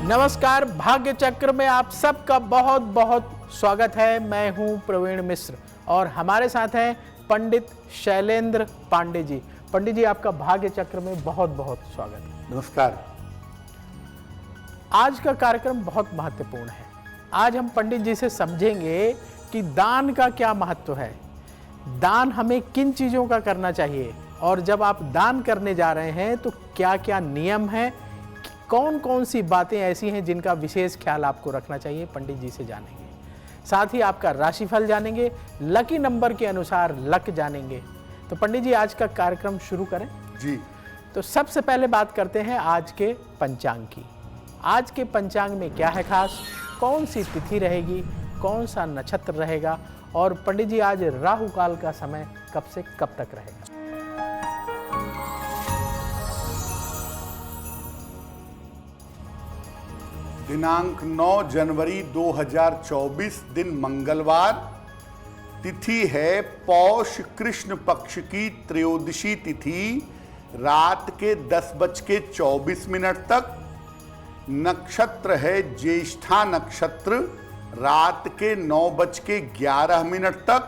नमस्कार, भाग्य चक्र में आप सबका बहुत बहुत स्वागत है। मैं हूं प्रवीण मिश्र और हमारे साथ हैं पंडित शैलेंद्र पांडे जी। पंडित जी, आपका भाग्य चक्र में बहुत बहुत स्वागत है। नमस्कार। आज का कार्यक्रम बहुत महत्वपूर्ण है। आज हम पंडित जी से समझेंगे कि दान का क्या महत्व है, दान हमें किन चीज़ों का करना चाहिए, और जब आप दान करने जा रहे हैं तो क्या क्या नियम हैं, कौन कौन सी बातें ऐसी हैं जिनका विशेष ख्याल आपको रखना चाहिए, पंडित जी से जानेंगे। साथ ही आपका राशिफल जानेंगे, लकी नंबर के अनुसार लक जानेंगे। तो पंडित जी, आज का कार्यक्रम शुरू करें। जी। तो सबसे पहले बात करते हैं आज के पंचांग की। आज के पंचांग में क्या है खास, कौन सी तिथि रहेगी, कौन सा नक्षत्र रहेगा, और पंडित जी आज राहु काल का समय कब से कब तक रहेगा। दिनांक 9 जनवरी 2024, दिन मंगलवार, तिथि है पौष कृष्ण पक्ष की त्रयोदशी तिथि, रात के 10:24 तक। नक्षत्र है ज्येष्ठा नक्षत्र, रात के 9:11 तक।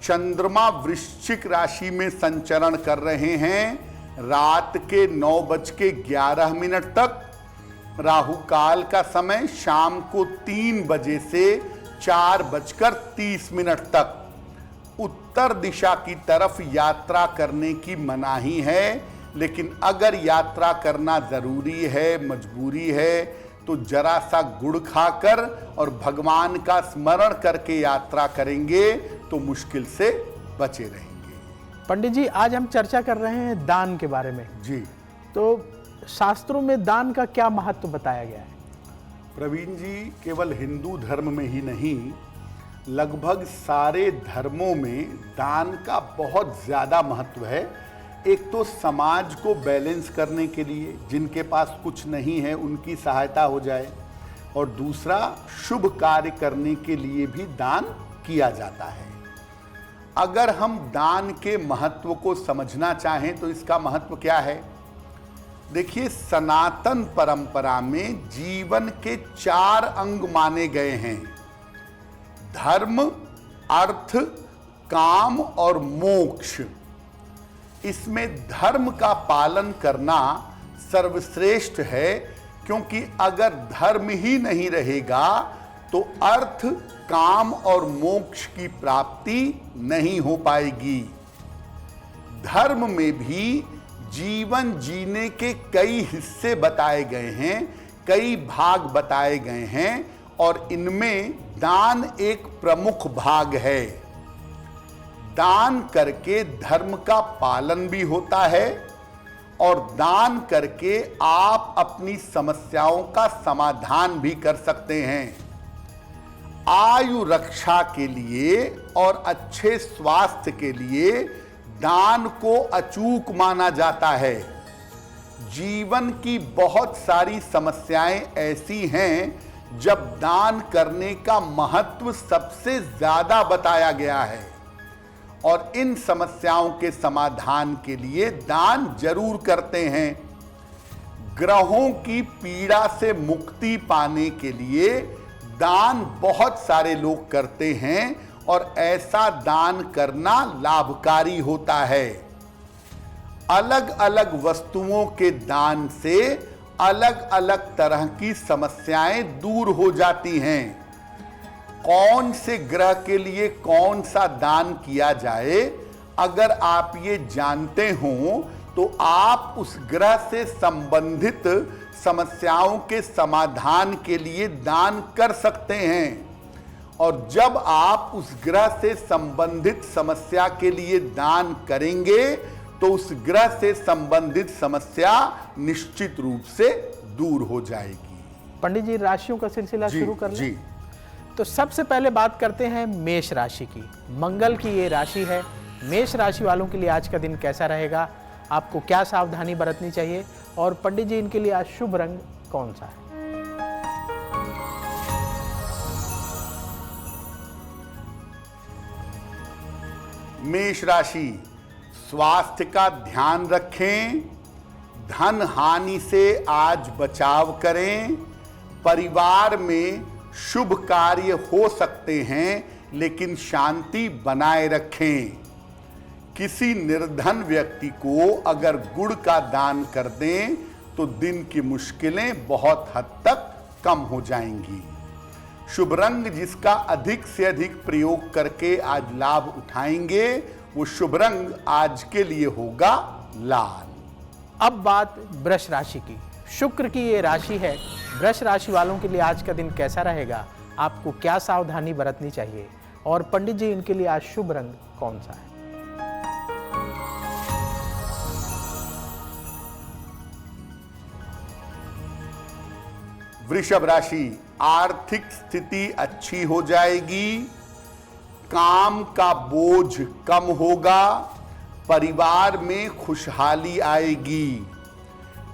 चंद्रमा वृश्चिक राशि में संचरण कर रहे हैं, रात के 9:11 तक। राहु काल का समय शाम को 3 बजे से 4:30 तक। उत्तर दिशा की तरफ यात्रा करने की मनाही है, लेकिन अगर यात्रा करना जरूरी है, मजबूरी है, तो जरा सा गुड़ खाकर और भगवान का स्मरण करके यात्रा करेंगे तो मुश्किल से बचे रहेंगे। पंडित जी, आज हम चर्चा कर रहे हैं दान के बारे में। जी। तो शास्त्रों में दान का क्या महत्व बताया गया है? प्रवीण जी, केवल हिंदू धर्म में ही नहीं, लगभग सारे धर्मों में दान का बहुत ज़्यादा महत्व है। एक तो समाज को बैलेंस करने के लिए, जिनके पास कुछ नहीं है उनकी सहायता हो जाए, और दूसरा शुभ कार्य करने के लिए भी दान किया जाता है। अगर हम दान के महत्व को समझना चाहें तो इसका महत्व क्या है? देखिए, सनातन परंपरा में जीवन के 4 अंग माने गए हैं: धर्म, अर्थ, काम और मोक्ष। इसमें धर्म का पालन करना सर्वश्रेष्ठ है, क्योंकि अगर धर्म ही नहीं रहेगा तो अर्थ, काम और मोक्ष की प्राप्ति नहीं हो पाएगी। धर्म में भी जीवन जीने के कई हिस्से बताए गए हैं, कई भाग बताए गए हैं, और इनमें दान एक प्रमुख भाग है। दान करके धर्म का पालन भी होता है, और दान करके आप अपनी समस्याओं का समाधान भी कर सकते हैं। आयु रक्षा के लिए और अच्छे स्वास्थ्य के लिए दान को अचूक माना जाता है। जीवन की बहुत सारी समस्याएं ऐसी हैं जब दान करने का महत्व सबसे ज्यादा बताया गया है, और इन समस्याओं के समाधान के लिए दान जरूर करते हैं। ग्रहों की पीड़ा से मुक्ति पाने के लिए दान बहुत सारे लोग करते हैं, और ऐसा दान करना लाभकारी होता है। अलग अलग वस्तुओं के दान से अलग अलग तरह की समस्याएं दूर हो जाती हैं। कौन से ग्रह के लिए कौन सा दान किया जाए, अगर आप ये जानते हो तो आप उस ग्रह से संबंधित समस्याओं के समाधान के लिए दान कर सकते हैं। और जब आप उस ग्रह से संबंधित समस्या के लिए दान करेंगे तो उस ग्रह से संबंधित समस्या निश्चित रूप से दूर हो जाएगी। पंडित जी, राशियों का सिलसिला शुरू कर लें। जी। तो सबसे पहले बात करते हैं मेष राशि की। मंगल की ये राशि है। मेष राशि वालों के लिए आज का दिन कैसा रहेगा, आपको क्या सावधानी बरतनी चाहिए, और पंडित जी इनके लिए आज शुभ रंग कौन सा है? मेष राशि, स्वास्थ्य का ध्यान रखें, धन हानि से आज बचाव करें। परिवार में शुभ कार्य हो सकते हैं, लेकिन शांति बनाए रखें। किसी निर्धन व्यक्ति को अगर गुड़ का दान कर दें तो दिन की मुश्किलें बहुत हद तक कम हो जाएंगी। शुभ रंग जिसका अधिक से अधिक प्रयोग करके आज लाभ उठाएंगे, वो शुभ रंग आज के लिए होगा लाल। अब बात वृष राशि की। शुक्र की ये राशि है। वृष राशि वालों के लिए आज का दिन कैसा रहेगा, आपको क्या सावधानी बरतनी चाहिए, और पंडित जी इनके लिए आज शुभ रंग कौन सा है? वृषभ राशि, आर्थिक स्थिति अच्छी हो जाएगी। काम का बोझ कम होगा। परिवार में खुशहाली आएगी।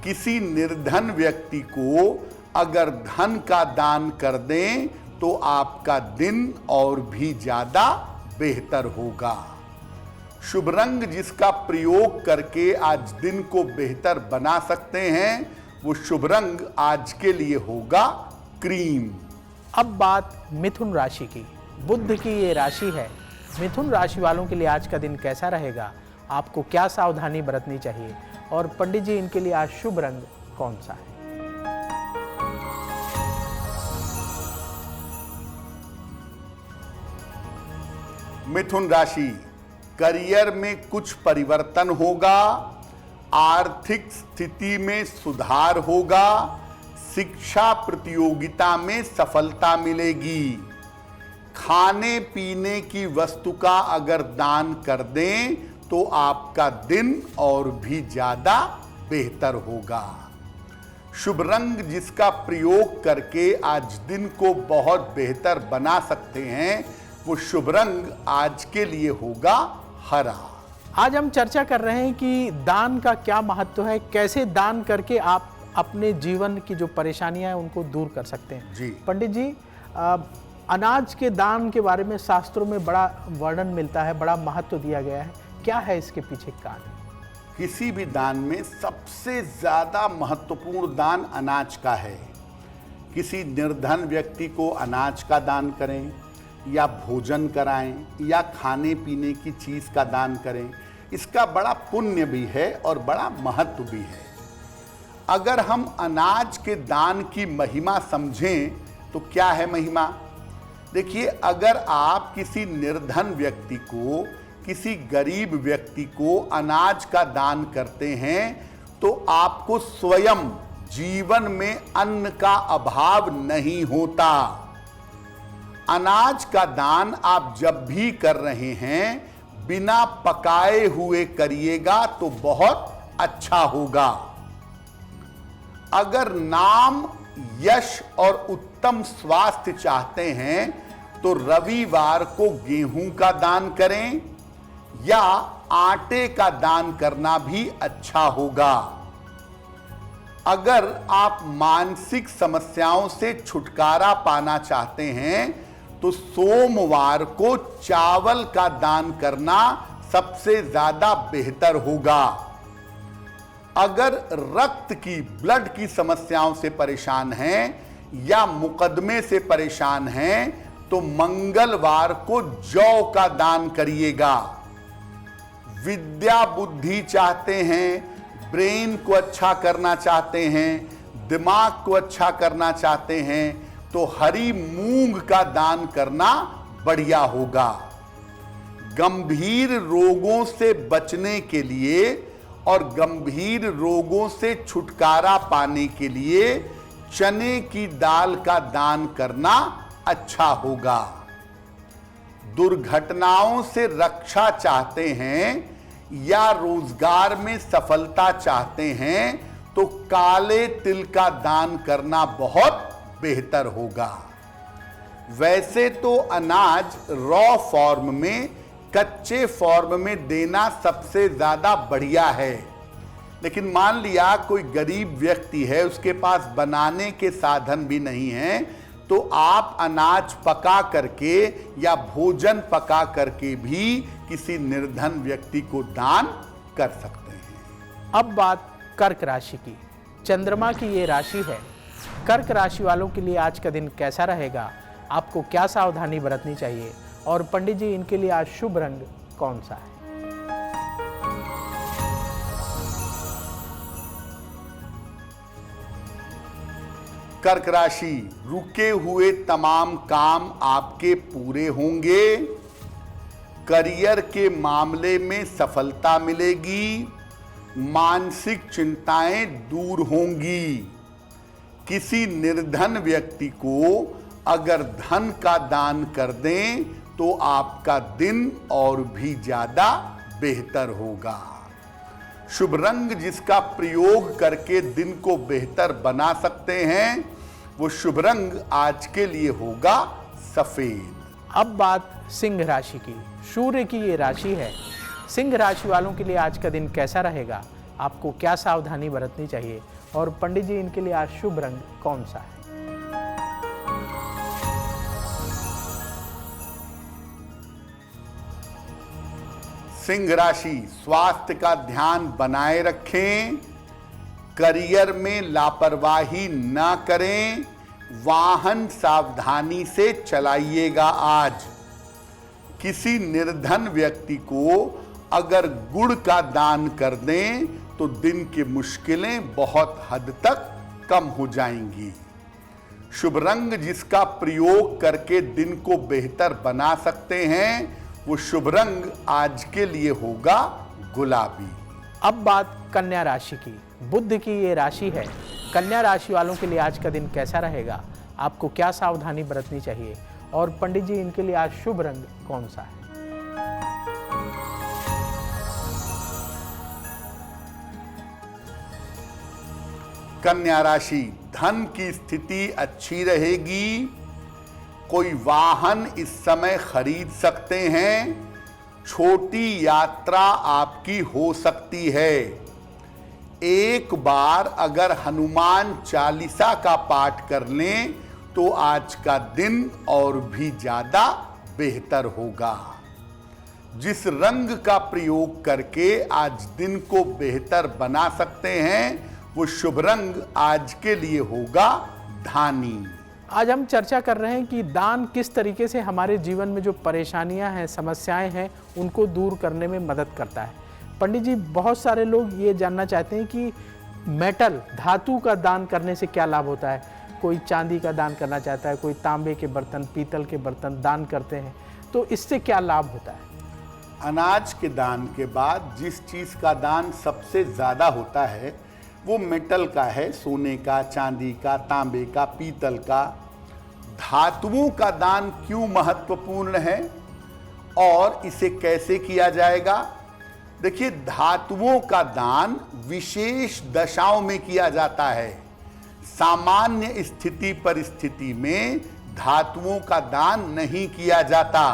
किसी निर्धन व्यक्ति को अगर धन का दान कर दें तो आपका दिन और भी ज्यादा बेहतर होगा। शुभ रंग जिसका प्रयोग करके आज दिन को बेहतर बना सकते हैं, वो शुभ रंग आज के लिए होगा क्रीम। अब बात मिथुन राशि की। बुध की ये राशि है। मिथुन राशि वालों के लिए आज का दिन कैसा रहेगा, आपको क्या सावधानी बरतनी चाहिए, और पंडित जी इनके लिए आज शुभ रंग कौन सा है? मिथुन राशि, करियर में कुछ परिवर्तन होगा। आर्थिक स्थिति में सुधार होगा। शिक्षा प्रतियोगिता में सफलता मिलेगी। खाने पीने की वस्तु का अगर दान कर दें तो आपका दिन और भी ज्यादा बेहतर होगा। शुभ रंग जिसका प्रयोग करके आज दिन को बहुत बेहतर बना सकते हैं, वो शुभ रंग आज के लिए होगा हरा। आज हम चर्चा कर रहे हैं कि दान का क्या महत्व है, कैसे दान करके आप अपने जीवन की जो परेशानियां हैं उनको दूर कर सकते हैं। जी पंडित जी, अनाज के दान के बारे में शास्त्रों में बड़ा वर्णन मिलता है, बड़ा महत्व दिया गया है, क्या है इसके पीछे कारण? किसी भी दान में सबसे ज्यादा महत्वपूर्ण दान अनाज का है। किसी निर्धन व्यक्ति को अनाज का दान करें, या भोजन कराएं, या खाने पीने की चीज का दान करें, इसका बड़ा पुण्य भी है और बड़ा महत्व भी है। अगर हम अनाज के दान की महिमा समझें तो क्या है महिमा? देखिए, अगर आप किसी निर्धन व्यक्ति को, किसी गरीब व्यक्ति को अनाज का दान करते हैं तो आपको स्वयं जीवन में अन्न का अभाव नहीं होता। अनाज का दान आप जब भी कर रहे हैं, बिना पकाए हुए करिएगा तो बहुत अच्छा होगा। अगर नाम, यश और उत्तम स्वास्थ्य चाहते हैं तो रविवार को गेहूं का दान करें, या आटे का दान करना भी अच्छा होगा। अगर आप मानसिक समस्याओं से छुटकारा पाना चाहते हैं तो सोमवार को चावल का दान करना सबसे ज्यादा बेहतर होगा। अगर रक्त की, ब्लड की समस्याओं से परेशान हैं या मुकदमे से परेशान हैं तो मंगलवार को जौ का दान करिएगा। विद्या बुद्धि चाहते हैं, ब्रेन को अच्छा करना चाहते हैं, दिमाग को अच्छा करना चाहते हैं तो हरी मूंग का दान करना बढ़िया होगा। गंभीर रोगों से बचने के लिए और गंभीर रोगों से छुटकारा पाने के लिए चने की दाल का दान करना अच्छा होगा। दुर्घटनाओं से रक्षा चाहते हैं या रोजगार में सफलता चाहते हैं तो काले तिल का दान करना बहुत बेहतर होगा। वैसे तो अनाज रॉ फॉर्म में, कच्चे फॉर्म में देना सबसे ज्यादा बढ़िया है, लेकिन मान लिया कोई गरीब व्यक्ति है, उसके पास बनाने के साधन भी नहीं है, तो आप अनाज पका करके या भोजन पका करके भी किसी निर्धन व्यक्ति को दान कर सकते हैं। अब बात कर्क राशि की। चंद्रमा की ये राशि है। कर्क राशि वालों के लिए आज का दिन कैसा रहेगा, आपको क्या सावधानी बरतनी चाहिए और पंडित जी इनके लिए आज शुभ रंग कौन सा है? कर्क राशि, रुके हुए तमाम काम आपके पूरे होंगे। करियर के मामले में सफलता मिलेगी। मानसिक चिंताएं दूर होंगी। किसी निर्धन व्यक्ति को अगर धन का दान कर दें तो आपका दिन और भी ज्यादा बेहतर होगा। शुभ रंग जिसका प्रयोग करके दिन को बेहतर बना सकते हैं, वो शुभ रंग आज के लिए होगा सफेद। अब बात सिंह राशि की। सूर्य की ये राशि है। सिंह राशि वालों के लिए आज का दिन कैसा रहेगा, आपको क्या सावधानी बरतनी चाहिए और पंडित जी इनके लिए आज शुभ रंग कौन सा है? सिंह राशि, स्वास्थ्य का ध्यान बनाए रखें। करियर में लापरवाही न करें। वाहन सावधानी से चलाइएगा। आज किसी निर्धन व्यक्ति को अगर गुड़ का दान कर दें तो दिन की मुश्किलें बहुत हद तक कम हो जाएंगी। शुभ रंग जिसका प्रयोग करके दिन को बेहतर बना सकते हैं, वो शुभ रंग आज के लिए होगा गुलाबी। अब बात कन्या राशि की। बुध की ये राशि है। कन्या राशि वालों के लिए आज का दिन कैसा रहेगा, आपको क्या सावधानी बरतनी चाहिए और पंडित जी इनके लिए आज शुभ रंग कौन सा है? कन्या राशि, धन की स्थिति अच्छी रहेगी। कोई वाहन इस समय खरीद सकते हैं। छोटी यात्रा आपकी हो सकती है। एक बार अगर हनुमान चालीसा का पाठ कर लें तो आज का दिन और भी ज्यादा बेहतर होगा। जिस रंग का प्रयोग करके आज दिन को बेहतर बना सकते हैं, वो शुभ रंग आज के लिए होगा धानी। आज हम चर्चा कर रहे हैं कि दान किस तरीके से हमारे जीवन में जो परेशानियां हैं, समस्याएं हैं, उनको दूर करने में मदद करता है। पंडित जी, बहुत सारे लोग ये जानना चाहते हैं कि मेटल, धातु का दान करने से क्या लाभ होता है। कोई चांदी का दान करना चाहता है, कोई तांबे के बर्तन, पीतल के बर्तन दान करते हैं, तो इससे क्या लाभ होता है? अनाज के दान के बाद जिस चीज का दान सबसे ज्यादा होता है वो मेटल का है। सोने का, चांदी का, तांबे का, पीतल का। धातुओं का दान क्यों महत्वपूर्ण है और इसे कैसे किया जाएगा? देखिए, धातुओं का दान विशेष दशाओं में किया जाता है। सामान्य स्थिति परिस्थिति में धातुओं का दान नहीं किया जाता।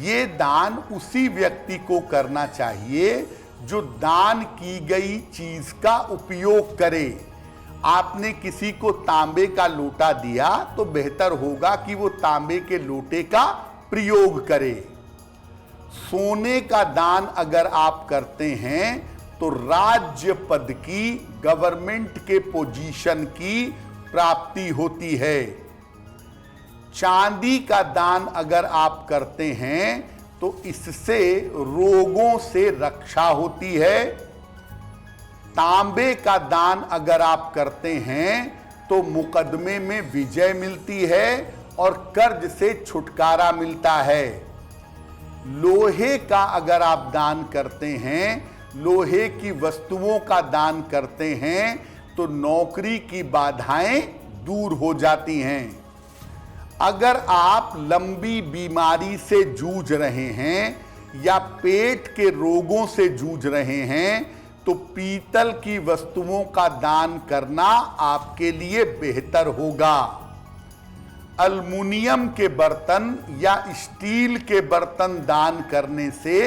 ये दान उसी व्यक्ति को करना चाहिए जो दान की गई चीज का उपयोग करे। आपने किसी को तांबे का लोटा दिया तो बेहतर होगा कि वो तांबे के लोटे का प्रयोग करे। सोने का दान अगर आप करते हैं तो राज्य पद की, गवर्नमेंट के पोजीशन की प्राप्ति होती है। चांदी का दान अगर आप करते हैं तो इससे रोगों से रक्षा होती है। तांबे का दान अगर आप करते हैं तो मुकदमे में विजय मिलती है और कर्ज से छुटकारा मिलता है। लोहे का अगर आप दान करते हैं, लोहे की वस्तुओं का दान करते हैं तो नौकरी की बाधाएं दूर हो जाती हैं। अगर आप लंबी बीमारी से जूझ रहे हैं या पेट के रोगों से जूझ रहे हैं तो पीतल की वस्तुओं का दान करना आपके लिए बेहतर होगा। अल्मुनियम के बर्तन या स्टील के बर्तन दान करने से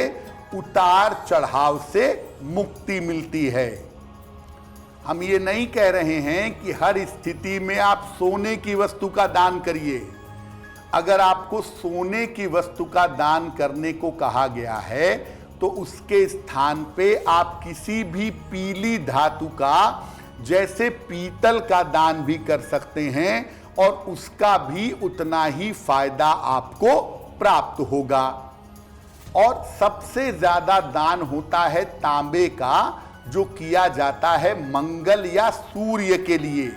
उतार चढ़ाव से मुक्ति मिलती है। हम ये नहीं कह रहे हैं कि हर स्थिति में आप सोने की वस्तु का दान करिए। अगर आपको सोने की वस्तु का दान करने को कहा गया है तो उसके स्थान पे आप किसी भी पीली धातु का, जैसे पीतल का दान भी कर सकते हैं और उसका भी उतना ही फायदा आपको प्राप्त होगा। और सबसे ज्यादा दान होता है तांबे का, जो किया जाता है मंगल या सूर्य के लिए।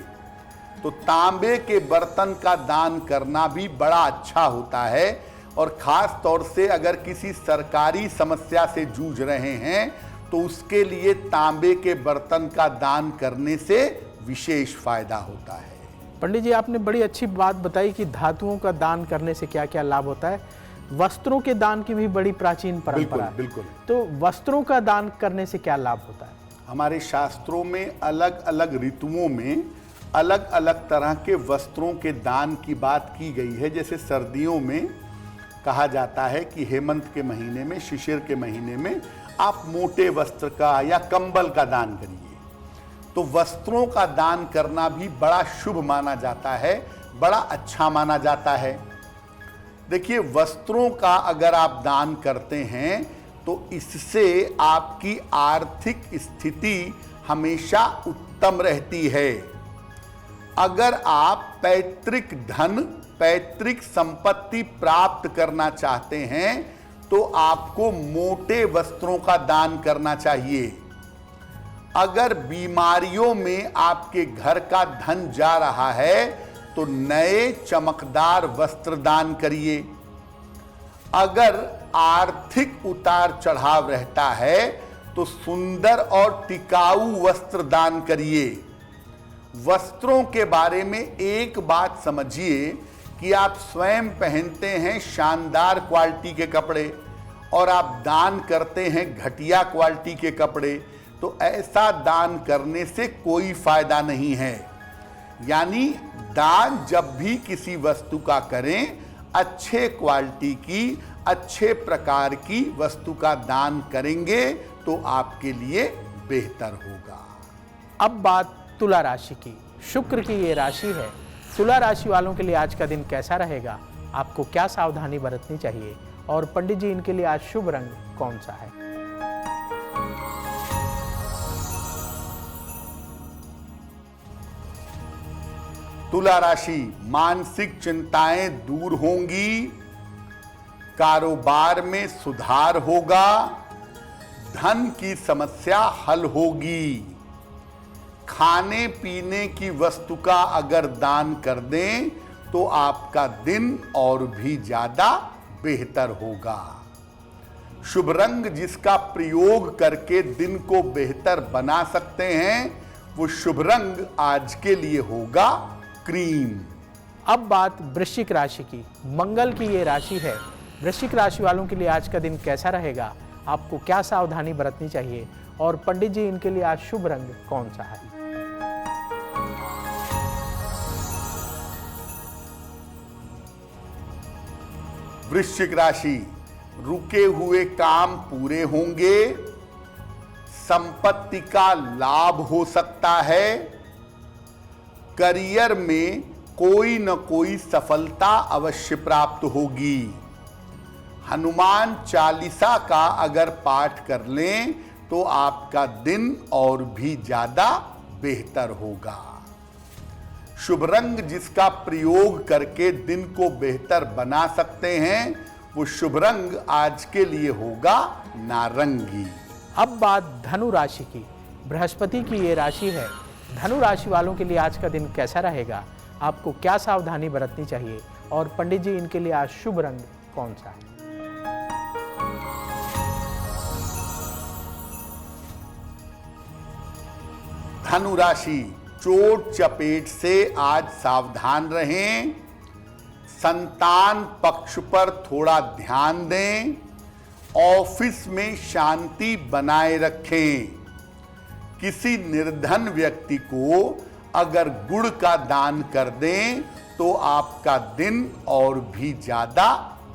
तो तांबे के बर्तन का दान करना भी बड़ा अच्छा होता है, और खास तौर से अगर किसी सरकारी समस्या से जूझ रहे हैं तो उसके लिए तांबे के बर्तन का दान करने से विशेष फायदा होता है। पंडित जी, आपने बड़ी अच्छी बात बताई कि धातुओं का दान करने से क्या क्या लाभ होता है। वस्त्रों के दान की भी बड़ी प्राचीन परंपरा है। बिल्कुल। तो वस्त्रों का दान करने से क्या लाभ होता है? हमारे शास्त्रों में अलग अलग ऋतुओं में अलग अलग तरह के वस्त्रों के दान की बात की गई है। जैसे सर्दियों में कहा जाता है कि हेमंत के महीने में, शिशिर के महीने में आप मोटे वस्त्र का या कंबल का दान करिए। तो वस्त्रों का दान करना भी बड़ा शुभ माना जाता है, बड़ा अच्छा माना जाता है। देखिए, वस्त्रों का अगर आप दान करते हैं तो इससे आपकी आर्थिक स्थिति हमेशा उत्तम रहती है। अगर आप पैतृक धन, पैतृक संपत्ति प्राप्त करना चाहते हैं तो आपको मोटे वस्त्रों का दान करना चाहिए। अगर बीमारियों में आपके घर का धन जा रहा है तो नए चमकदार वस्त्र दान करिए। अगर आर्थिक उतार चढ़ाव रहता है तो सुंदर और टिकाऊ वस्त्र दान करिए। वस्त्रों के बारे में एक बात समझिए कि आप स्वयं पहनते हैं शानदार क्वालिटी के कपड़े और आप दान करते हैं घटिया क्वालिटी के कपड़े, तो ऐसा दान करने से कोई फायदा नहीं है। यानी दान जब भी किसी वस्तु का करें, अच्छे क्वालिटी की, अच्छे प्रकार की वस्तु का दान करेंगे तो आपके लिए बेहतर होगा। अब बात तुला राशि की। शुक्र की ये राशि है। तुला राशि वालों के लिए आज का दिन कैसा रहेगा? आपको क्या सावधानी बरतनी चाहिए? और पंडित जी, इनके लिए आज शुभ रंग कौन सा है? तुला राशि, मानसिक चिंताएं दूर होंगी, कारोबार में सुधार होगा, धन की समस्या हल होगी। खाने पीने की वस्तु का अगर दान कर दें तो आपका दिन और भी ज्यादा बेहतर होगा। शुभ रंग जिसका प्रयोग करके दिन को बेहतर बना सकते हैं, वो शुभ रंग आज के लिए होगा क्रीम। अब बात वृश्चिक राशि की। मंगल की ये राशि है। वृश्चिक राशि वालों के लिए आज का दिन कैसा रहेगा? आपको क्या सावधानी बरतनी चाहिए? और पंडित जी, इनके लिए आज शुभ रंग कौन सा है? वृश्चिक राशि, रुके हुए काम पूरे होंगे, संपत्ति का लाभ हो सकता है, करियर में कोई न कोई सफलता अवश्य प्राप्त होगी। हनुमान चालीसा का अगर पाठ कर लें तो आपका दिन और भी ज्यादा बेहतर होगा। शुभ रंग जिसका प्रयोग करके दिन को बेहतर बना सकते हैं, वो शुभ रंग आज के लिए होगा नारंगी। अब बात धनु राशि की। बृहस्पति की ये राशि है। धनु राशि वालों के लिए आज का दिन कैसा रहेगा? आपको क्या सावधानी बरतनी चाहिए? और पंडित जी, इनके लिए आज शुभ रंग कौन सा है? धनु राशि, चोट चपेट से आज सावधान रहें, संतान पक्ष पर थोड़ा ध्यान दें, ऑफिस में शांति बनाए रखें। किसी निर्धन व्यक्ति को अगर गुड़ का दान कर दें तो आपका दिन और भी ज्यादा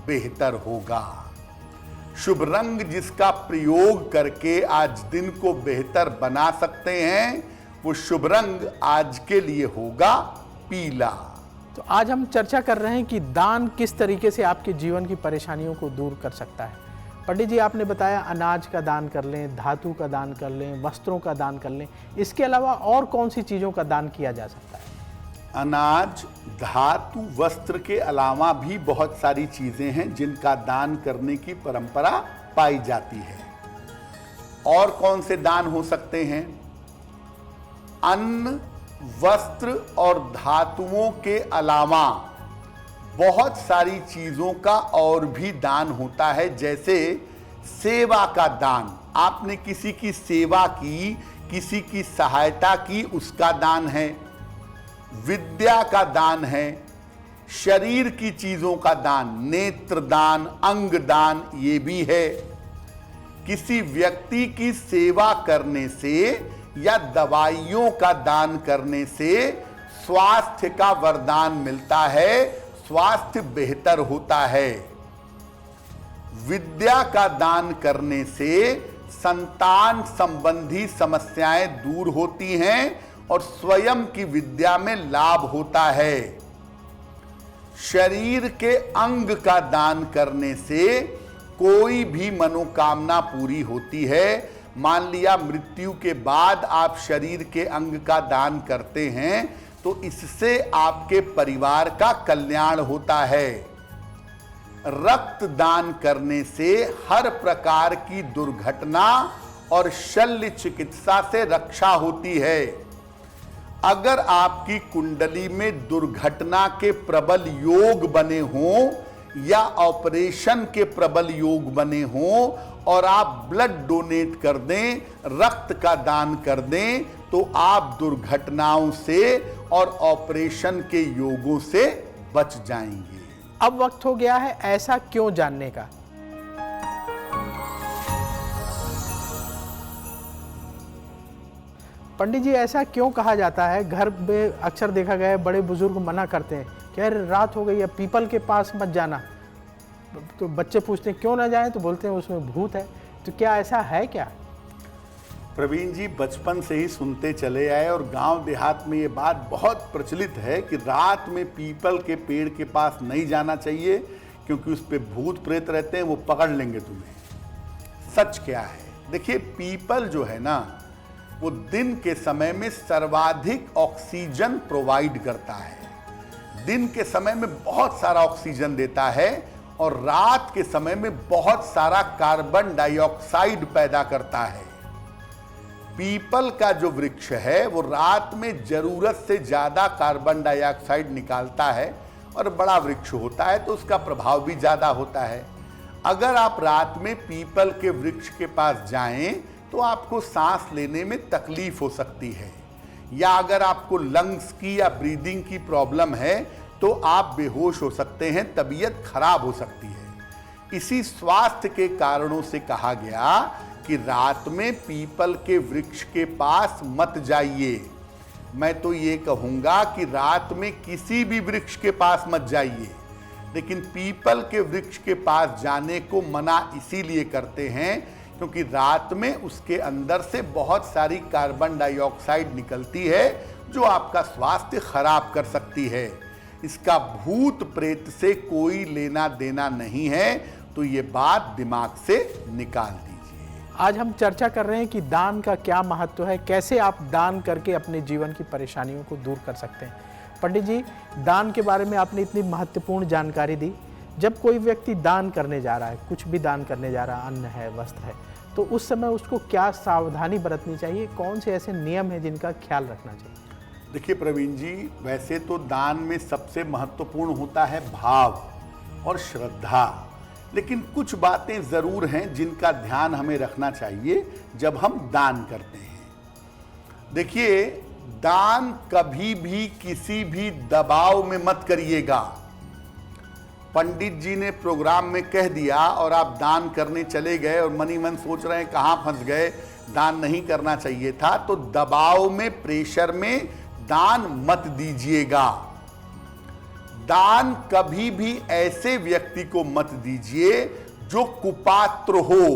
बेहतर होगा। शुभ रंग जिसका प्रयोग करके आज दिन को बेहतर बना सकते हैं, वो शुभ रंग आज के लिए होगा पीला। तो आज हम चर्चा कर रहे हैं कि दान किस तरीके से आपके जीवन की परेशानियों को दूर कर सकता है। पंडित जी, आपने बताया अनाज का दान कर लें, धातु का दान कर लें, वस्त्रों का दान कर लें, इसके अलावा और कौन सी चीज़ों का दान किया जा सकता है? अनाज, धातु, वस्त्र के अलावा भी बहुत सारी चीजें हैं जिनका दान करने की परंपरा पाई जाती है। और कौन से दान हो सकते हैं? अन्न, वस्त्र और धातुओं के अलावा बहुत सारी चीजों का और भी दान होता है, जैसे सेवा का दान। आपने किसी की सेवा की, किसी की सहायता की, उसका दान है। विद्या का दान है। शरीर की चीजों का दान, नेत्र दान, अंग दान, ये भी है। किसी व्यक्ति की सेवा करने से या दवाइयों का दान करने से स्वास्थ्य का वरदान मिलता है, स्वास्थ्य बेहतर होता है। विद्या का दान करने से संतान संबंधी समस्याएं दूर होती हैं और स्वयं की विद्या में लाभ होता है। शरीर के अंग का दान करने से कोई भी मनोकामना पूरी होती है। मान लिया मृत्यु के बाद आप शरीर के अंग का दान करते हैं तो इससे आपके परिवार का कल्याण होता है। रक्त दान करने से हर प्रकार की दुर्घटना और शल्य चिकित्सा से रक्षा होती है। अगर आपकी कुंडली में दुर्घटना के प्रबल योग बने हों या ऑपरेशन के प्रबल योग बने हों और आप ब्लड डोनेट कर दें, रक्त का दान कर दें, तो आप दुर्घटनाओं से और ऑपरेशन के योगों से बच जाएंगे। अब वक्त हो गया है ऐसा क्यों जानने का। पंडित जी, ऐसा क्यों कहा जाता है? घर में अक्सर देखा गया है बड़े बुजुर्ग मना करते हैं कि अरे रात हो गई है, पीपल के पास मत जाना। तो बच्चे पूछते हैं क्यों ना जाएं, तो बोलते हैं उसमें भूत है। तो क्या ऐसा है क्या? प्रवीण जी, बचपन से ही सुनते चले आए और गांव देहात में ये बात बहुत प्रचलित है कि रात में पीपल के पेड़ के पास नहीं जाना चाहिए क्योंकि उस पे भूत प्रेत रहते हैं, वो पकड़ लेंगे तुम्हें। सच क्या है? देखिए, पीपल जो है ना, वो दिन के समय में सर्वाधिक ऑक्सीजन प्रोवाइड करता है। दिन के समय में बहुत सारा ऑक्सीजन देता है और रात के समय में बहुत सारा कार्बन डाइऑक्साइड पैदा करता है। पीपल का जो वृक्ष है वो रात में जरूरत से ज्यादा कार्बन डाइऑक्साइड निकालता है और बड़ा वृक्ष होता है तो उसका प्रभाव भी ज्यादा होता है। अगर आप रात में पीपल के वृक्ष के पास जाएं तो आपको सांस लेने में तकलीफ हो सकती है, या अगर आपको लंग्स की या ब्रीदिंग की प्रॉब्लम है तो आप बेहोश हो सकते हैं, तबीयत खराब हो सकती है। इसी स्वास्थ्य के कारणों से कहा गया कि रात में पीपल के वृक्ष के पास मत जाइए। मैं तो ये कहूंगा कि रात में किसी भी वृक्ष के पास मत जाइए, लेकिन पीपल के वृक्ष के पास जाने को मना इसीलिए करते हैं क्योंकि रात में उसके अंदर से बहुत सारी कार्बन डाइऑक्साइड निकलती है जो आपका स्वास्थ्य खराब कर सकती है। इसका भूत प्रेत से कोई लेना देना नहीं है, तो ये बात दिमाग से निकाल दीजिए। आज हम चर्चा कर रहे हैं कि दान का क्या महत्व है, कैसे आप दान करके अपने जीवन की परेशानियों को दूर कर सकते हैं। पंडित जी, दान के बारे में आपने इतनी महत्वपूर्ण जानकारी दी। जब कोई व्यक्ति दान करने जा रहा है, कुछ भी दान करने जा रहा है, अन्न है, वस्त्र है, तो उस समय उसको क्या सावधानी बरतनी चाहिए? कौन से ऐसे नियम हैं जिनका ख्याल रखना चाहिए? देखिए प्रवीण जी, वैसे तो दान में सबसे महत्वपूर्ण होता है भाव और श्रद्धा, लेकिन कुछ बातें ज़रूर हैं जिनका ध्यान हमें रखना चाहिए जब हम दान करते हैं। देखिए, दान कभी भी किसी भी दबाव में मत करिएगा। पंडित जी ने प्रोग्राम में कह दिया और आप दान करने चले गए और मनी मन सोच रहे हैं कहाँ फंस गए, दान नहीं करना चाहिए था, तो दबाव में, प्रेशर में दान मत दीजिएगा। दान कभी भी ऐसे व्यक्ति को मत दीजिए जो कुपात्र हो।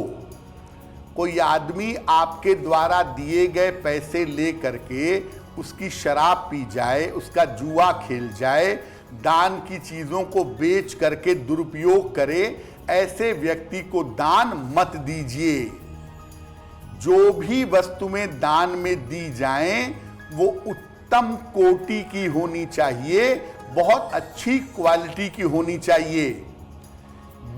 कोई आदमी आपके द्वारा दिए गए पैसे ले करके उसकी शराब पी जाए, उसका जुआ खेल जाए, दान की चीजों को बेच करके दुरुपयोग करे, ऐसे व्यक्ति को दान मत दीजिए। जो भी वस्तुएं दान में दी जाएं वो उत्तम कोटि की होनी चाहिए, बहुत अच्छी क्वालिटी की होनी चाहिए।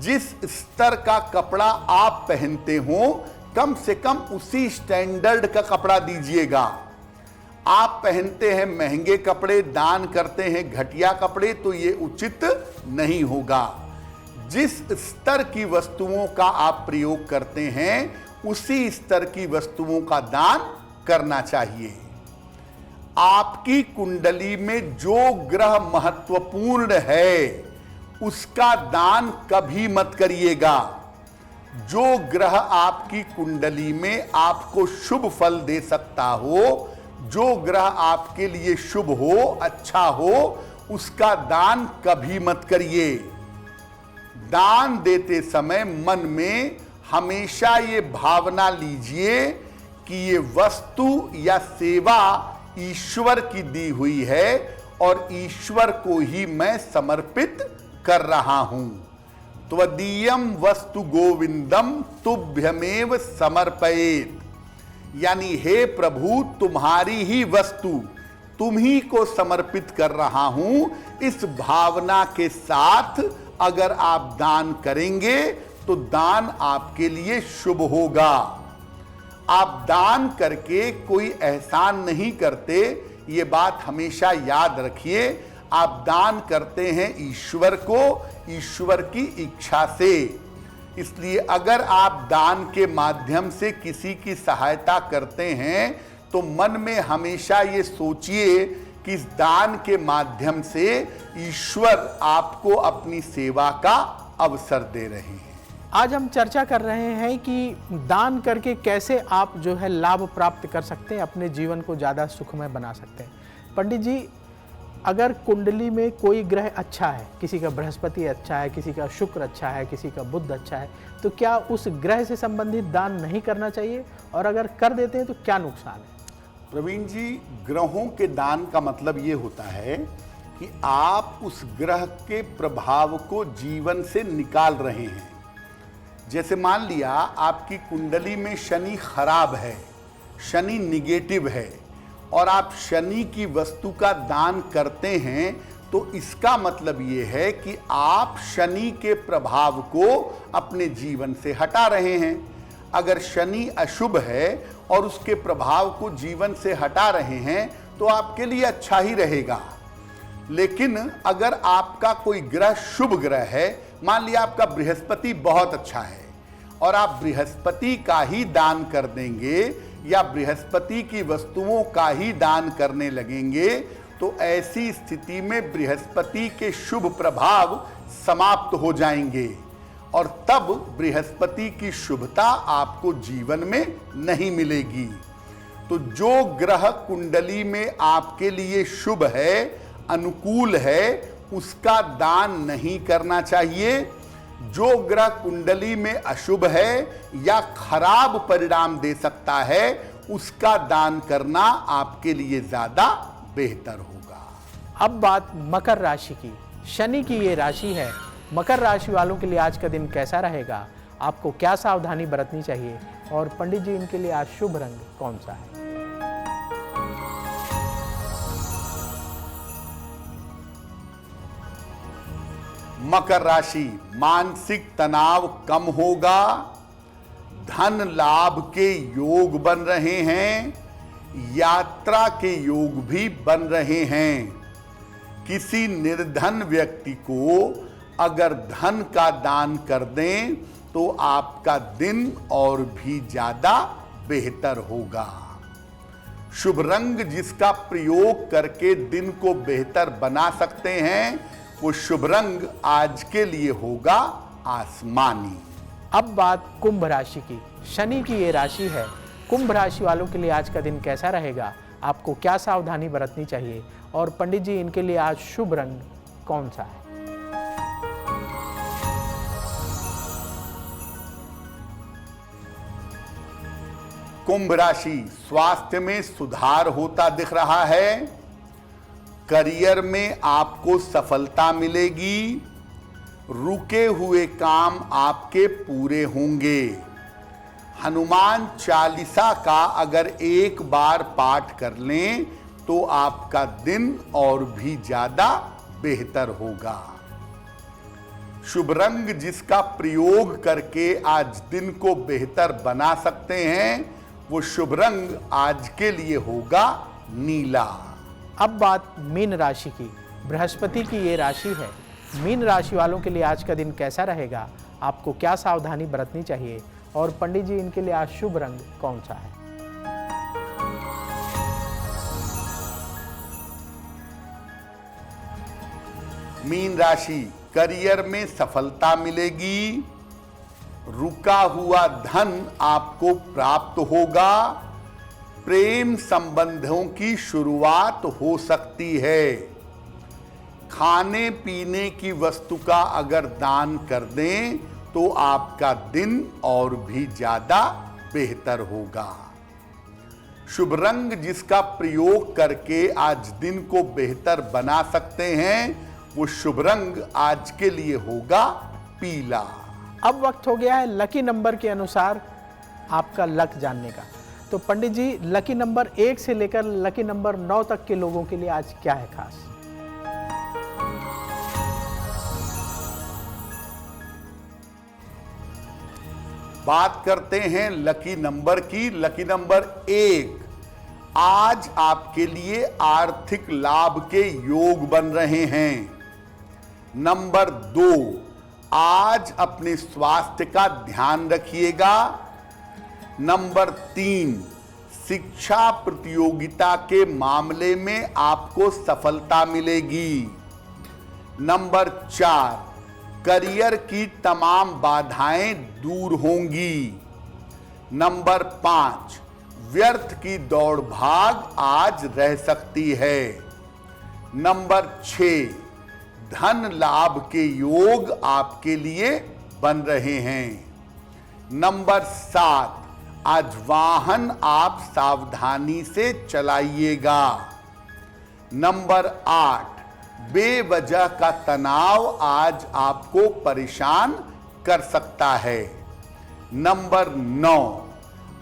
जिस स्तर का कपड़ा आप पहनते हो कम से कम उसी स्टैंडर्ड का कपड़ा दीजिएगा। आप पहनते हैं महंगे कपड़े, दान करते हैं घटिया कपड़े, तो ये उचित नहीं होगा। जिस स्तर की वस्तुओं का आप प्रयोग करते हैं उसी स्तर की वस्तुओं का दान करना चाहिए। आपकी कुंडली में जो ग्रह महत्वपूर्ण है उसका दान कभी मत करिएगा। जो ग्रह आपकी कुंडली में आपको शुभ फल दे सकता हो, जो ग्रह आपके लिए शुभ हो, अच्छा हो, उसका दान कभी मत करिए। दान देते समय मन में हमेशा ये भावना लीजिए कि ये वस्तु या सेवा ईश्वर की दी हुई है और ईश्वर को ही मैं समर्पित कर रहा हूं। त्वदीयम वस्तु गोविंदम तुभ्यमेव समर्पयेत, यानी हे प्रभु तुम्हारी ही वस्तु तुम ही को समर्पित कर रहा हूं। इस भावना के साथ अगर आप दान करेंगे तो दान आपके लिए शुभ होगा। आप दान करके कोई एहसान नहीं करते, ये बात हमेशा याद रखिए। आप दान करते हैं ईश्वर को, ईश्वर की इच्छा से। इसलिए अगर आप दान के माध्यम से किसी की सहायता करते हैं तो मन में हमेशा ये सोचिए कि इस दान के माध्यम से ईश्वर आपको अपनी सेवा का अवसर दे रहे हैं। आज हम चर्चा कर रहे हैं कि दान करके कैसे आप जो है लाभ प्राप्त कर सकते हैं, अपने जीवन को ज़्यादा सुखमय बना सकते हैं। पंडित जी, अगर कुंडली में कोई ग्रह अच्छा है, किसी का बृहस्पति अच्छा है, किसी का शुक्र अच्छा है, किसी का बुध अच्छा है, तो क्या उस ग्रह से संबंधित दान नहीं करना चाहिए? और अगर कर देते हैं तो क्या नुकसान है? प्रवीण जी, ग्रहों के दान का मतलब ये होता है कि आप उस ग्रह के प्रभाव को जीवन से निकाल रहे हैं। जैसे मान लिया आपकी कुंडली में शनि खराब है, शनि निगेटिव है, और आप शनि की वस्तु का दान करते हैं, तो इसका मतलब ये है कि आप शनि के प्रभाव को अपने जीवन से हटा रहे हैं। अगर शनि अशुभ है और उसके प्रभाव को जीवन से हटा रहे हैं तो आपके लिए अच्छा ही रहेगा। लेकिन अगर आपका कोई ग्रह शुभ ग्रह है, मान लिया आपका बृहस्पति बहुत अच्छा है और आप बृहस्पति का ही दान कर देंगे या बृहस्पति की वस्तुओं का ही दान करने लगेंगे, तो ऐसी स्थिति में बृहस्पति के शुभ प्रभाव समाप्त हो जाएंगे और तब बृहस्पति की शुभता आपको जीवन में नहीं मिलेगी। तो जो ग्रह कुंडली में आपके लिए शुभ है, अनुकूल है, उसका दान नहीं करना चाहिए। जो ग्रह कुंडली में अशुभ है या खराब परिणाम दे सकता है, उसका दान करना आपके लिए ज्यादा बेहतर होगा। अब बात मकर राशि की। शनि की ये राशि है। मकर राशि वालों के लिए आज का दिन कैसा रहेगा? आपको क्या सावधानी बरतनी चाहिए? और पंडित जी, इनके लिए आज शुभ रंग कौन सा है? मकर राशि, मानसिक तनाव कम होगा, धन लाभ के योग बन रहे हैं, यात्रा के योग भी बन रहे हैं। किसी निर्धन व्यक्ति को अगर धन का दान कर दें तो आपका दिन और भी ज्यादा बेहतर होगा। शुभ रंग जिसका प्रयोग करके दिन को बेहतर बना सकते हैं, वो शुभ रंग आज के लिए होगा आसमानी। अब बात कुंभ राशि की। शनि की ये राशि है। कुंभ राशि वालों के लिए आज का दिन कैसा रहेगा? आपको क्या सावधानी बरतनी चाहिए? और पंडित जी, इनके लिए आज शुभ रंग कौन सा है? कुंभ राशि, स्वास्थ्य में सुधार होता दिख रहा है, करियर में आपको सफलता मिलेगी, रुके हुए काम आपके पूरे होंगे। हनुमान चालीसा का अगर एक बार पाठ कर लें तो आपका दिन और भी ज्यादा बेहतर होगा। शुभ रंग जिसका प्रयोग करके आज दिन को बेहतर बना सकते हैं, वो शुभ रंग आज के लिए होगा नीला। अब बात मीन राशि की। बृहस्पति की ये राशि है। मीन राशि वालों के लिए आज का दिन कैसा रहेगा, आपको क्या सावधानी बरतनी चाहिए और पंडित जी इनके लिए आज शुभ रंग कौन सा है? मीन राशि, करियर में सफलता मिलेगी। रुका हुआ धन आपको प्राप्त होगा। प्रेम संबंधों की शुरुआत हो सकती है। खाने पीने की वस्तु का अगर दान कर दें तो आपका दिन और भी ज्यादा बेहतर होगा। शुभ रंग जिसका प्रयोग करके आज दिन को बेहतर बना सकते हैं, वो शुभ रंग आज के लिए होगा पीला। अब वक्त हो गया है लकी नंबर के अनुसार आपका लक जानने का। तो पंडित जी, लकी नंबर 1 से लेकर लकी नंबर 9 तक के लोगों के लिए आज क्या है खास? बात करते हैं लकी नंबर की। लकी नंबर 1, आज आपके लिए आर्थिक लाभ के योग बन रहे हैं। नंबर 2, आज अपने स्वास्थ्य का ध्यान रखिएगा। नंबर 3, शिक्षा प्रतियोगिता के मामले में आपको सफलता मिलेगी। नंबर 4, करियर की तमाम बाधाएं दूर होंगी। नंबर 5, व्यर्थ की दौड़ भाग आज रह सकती है। नंबर 6, धन लाभ के योग आपके लिए बन रहे हैं। नंबर 7, आज वाहन आप सावधानी से चलाइएगा। नंबर 8, बेवजह का तनाव आज आपको परेशान कर सकता है। नंबर 9,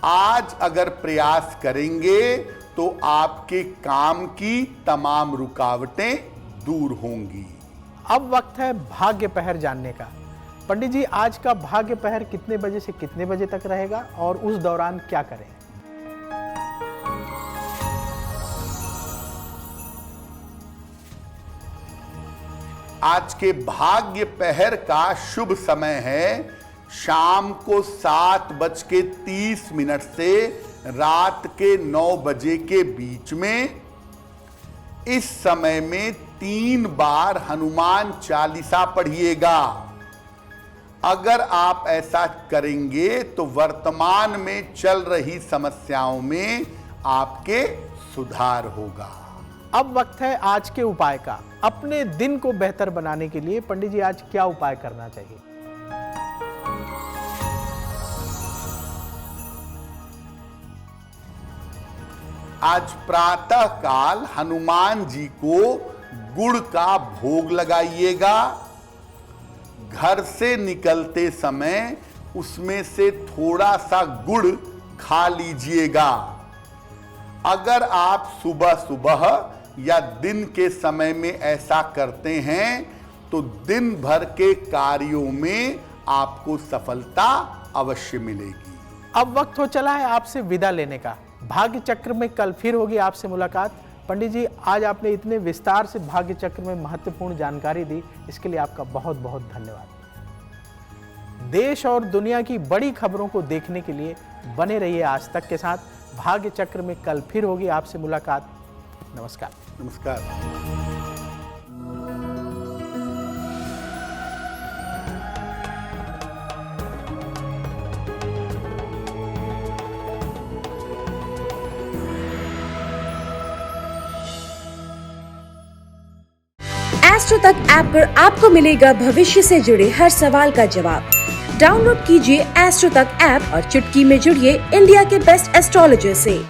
आज अगर प्रयास करेंगे तो आपके काम की तमाम रुकावटें दूर होंगी। अब वक्त है भाग्य पहर जानने का। पंडित जी, आज का भाग्य पहर कितने बजे से कितने बजे तक रहेगा और उस दौरान क्या करें? आज के भाग्य पहर का शुभ समय है शाम को 7:30 से रात के 9 बजे के बीच में। इस समय में 3 बार हनुमान चालीसा पढ़िएगा। अगर आप ऐसा करेंगे तो वर्तमान में चल रही समस्याओं में आपके सुधार होगा। अब वक्त है आज के उपाय का। अपने दिन को बेहतर बनाने के लिए पंडित जी आज क्या उपाय करना चाहिए? आज प्रातः काल हनुमान जी को गुड़ का भोग लगाइएगा। घर से निकलते समय उसमें से थोड़ा सा गुड़ खा लीजिएगा। अगर आप सुबह सुबह या दिन के समय में ऐसा करते हैं तो दिन भर के कार्यों में आपको सफलता अवश्य मिलेगी। अब वक्त हो चला है आपसे विदा लेने का। भाग्य चक्र में कल फिर होगी आपसे मुलाकात। पंडित जी, आज आपने इतने विस्तार से भाग्य चक्र में महत्वपूर्ण जानकारी दी, इसके लिए आपका बहुत बहुत धन्यवाद। देश और दुनिया की बड़ी खबरों को देखने के लिए बने रहिए आज तक के साथ। भाग्य चक्र में कल फिर होगी आपसे मुलाकात। नमस्कार। नमस्कार। एस्ट्रो तक ऐप पर आपको मिलेगा भविष्य से जुड़े हर सवाल का जवाब। डाउनलोड कीजिए एस्ट्रो तक ऐप और चुटकी में जुड़िए इंडिया के बेस्ट एस्ट्रोलॉजर से।